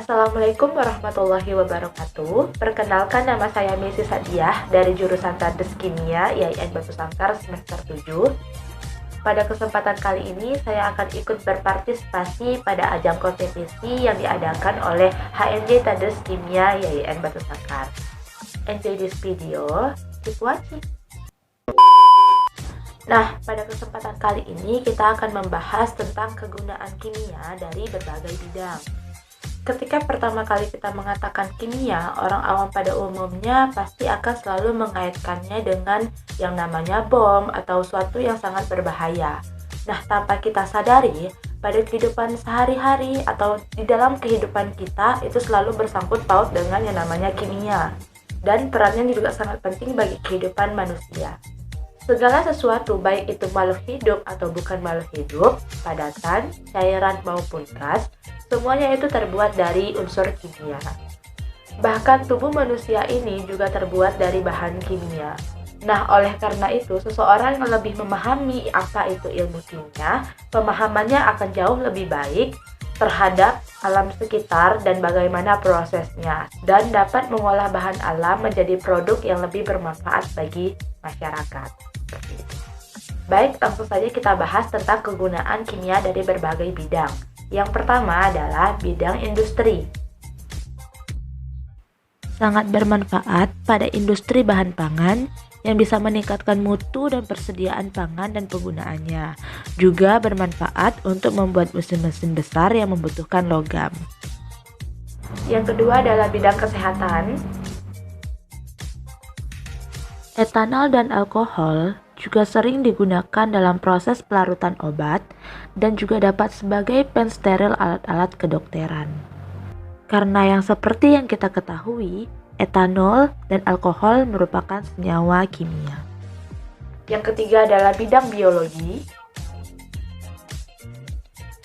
Assalamualaikum warahmatullahi wabarakatuh. Perkenalkan, nama saya Messi Sadiah dari jurusan Tandes Kimia IAIN Batu Sangkar semester 7. Pada kesempatan kali ini saya akan ikut berpartisipasi pada ajang kompetisi yang diadakan oleh HMJ Tandes Kimia IAIN Batu Sangkar. Enjoy this video, keep watching. Nah, pada kesempatan kali ini kita akan membahas tentang kegunaan kimia dari berbagai bidang. Ketika pertama kali kita mengatakan kimia, orang awam pada umumnya pasti akan selalu mengaitkannya dengan yang namanya bom atau suatu yang sangat berbahaya. Nah, tanpa kita sadari, pada kehidupan sehari-hari atau di dalam kehidupan kita itu selalu bersangkut paut dengan yang namanya kimia. Dan perannya juga sangat penting bagi kehidupan manusia. Segala sesuatu, baik itu makhluk hidup atau bukan makhluk hidup, padatan, cairan maupun gas, semuanya itu terbuat dari unsur kimia. Bahkan tubuh manusia ini juga terbuat dari bahan kimia. Nah, oleh karena itu, seseorang yang lebih memahami apa itu ilmu kimia, pemahamannya akan jauh lebih baik terhadap alam sekitar dan bagaimana prosesnya, dan dapat mengolah bahan alam menjadi produk yang lebih bermanfaat bagi masyarakat. Baik, langsung saja kita bahas tentang kegunaan kimia dari berbagai bidang. Yang pertama adalah bidang industri. Sangat bermanfaat pada industri bahan pangan yang bisa meningkatkan mutu dan persediaan pangan dan penggunaannya. Juga bermanfaat untuk membuat mesin-mesin besar yang membutuhkan logam. Yang kedua adalah bidang kesehatan. Etanol dan alkohol juga sering digunakan dalam proses pelarutan obat dan juga dapat sebagai pensteril alat-alat kedokteran. Karena yang seperti yang kita ketahui, etanol dan alkohol merupakan senyawa kimia. Yang ketiga adalah bidang biologi.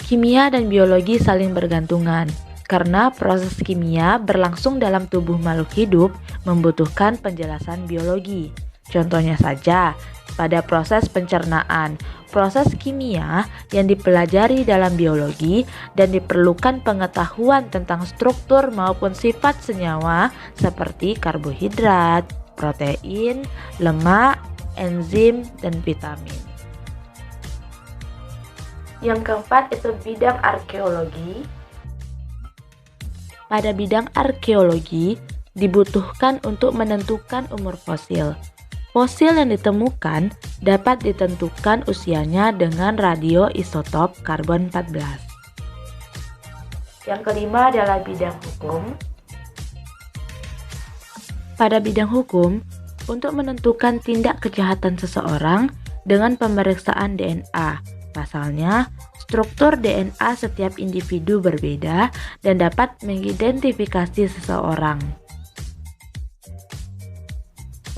Kimia dan biologi saling bergantungan karena proses kimia berlangsung dalam tubuh makhluk hidup membutuhkan penjelasan biologi. Contohnya saja, pada proses pencernaan, proses kimia yang dipelajari dalam biologi dan diperlukan pengetahuan tentang struktur maupun sifat senyawa seperti karbohidrat, protein, lemak, enzim, dan vitamin. Yang keempat itu bidang arkeologi. Pada bidang arkeologi dibutuhkan untuk menentukan umur fosil. Fosil yang ditemukan dapat ditentukan usianya dengan radioisotop karbon-14. Yang kelima adalah bidang hukum. Pada bidang hukum, untuk menentukan tindak kejahatan seseorang dengan pemeriksaan DNA. Pasalnya, struktur DNA setiap individu berbeda dan dapat mengidentifikasi seseorang.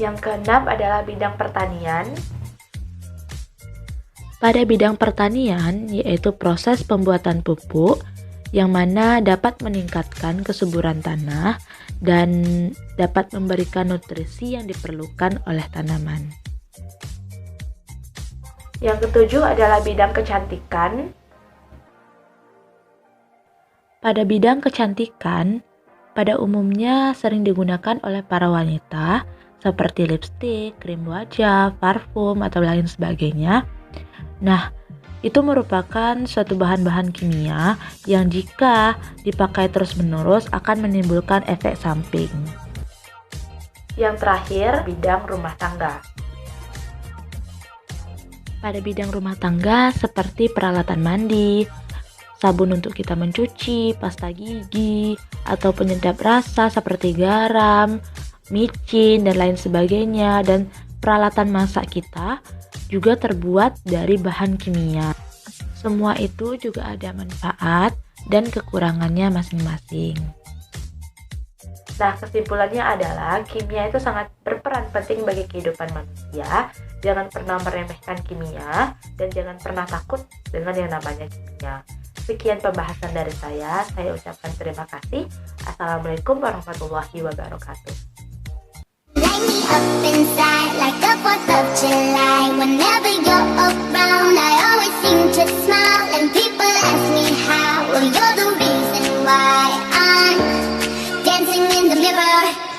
Yang keenam adalah bidang pertanian. Pada bidang pertanian, yaitu proses pembuatan pupuk yang mana dapat meningkatkan kesuburan tanah dan dapat memberikan nutrisi yang diperlukan oleh tanaman. Yang ketujuh adalah bidang kecantikan. Pada bidang kecantikan, pada umumnya sering digunakan oleh para wanita seperti lipstik, krim wajah, parfum, atau lain sebagainya. Nah, itu merupakan suatu bahan-bahan kimia yang jika dipakai terus-menerus akan menimbulkan efek samping. Yang terakhir, bidang rumah tangga. Pada bidang rumah tangga seperti peralatan mandi, sabun untuk kita mencuci, pasta gigi, atau penyedap rasa seperti garam, micin, dan lain sebagainya, dan peralatan masak kita juga terbuat dari bahan kimia. Semua itu juga ada manfaat dan kekurangannya masing-masing. Nah, kesimpulannya adalah kimia itu sangat berperan penting bagi kehidupan manusia. Jangan pernah meremehkan kimia dan jangan pernah takut dengan yang namanya kimia. Sekian pembahasan dari saya ucapkan terima kasih. Assalamualaikum warahmatullahi wabarakatuh. Light me up inside like the 4th of July. Whenever you're around, I always seem to smile. And people ask me how, well, you're the reason why I'm mirror.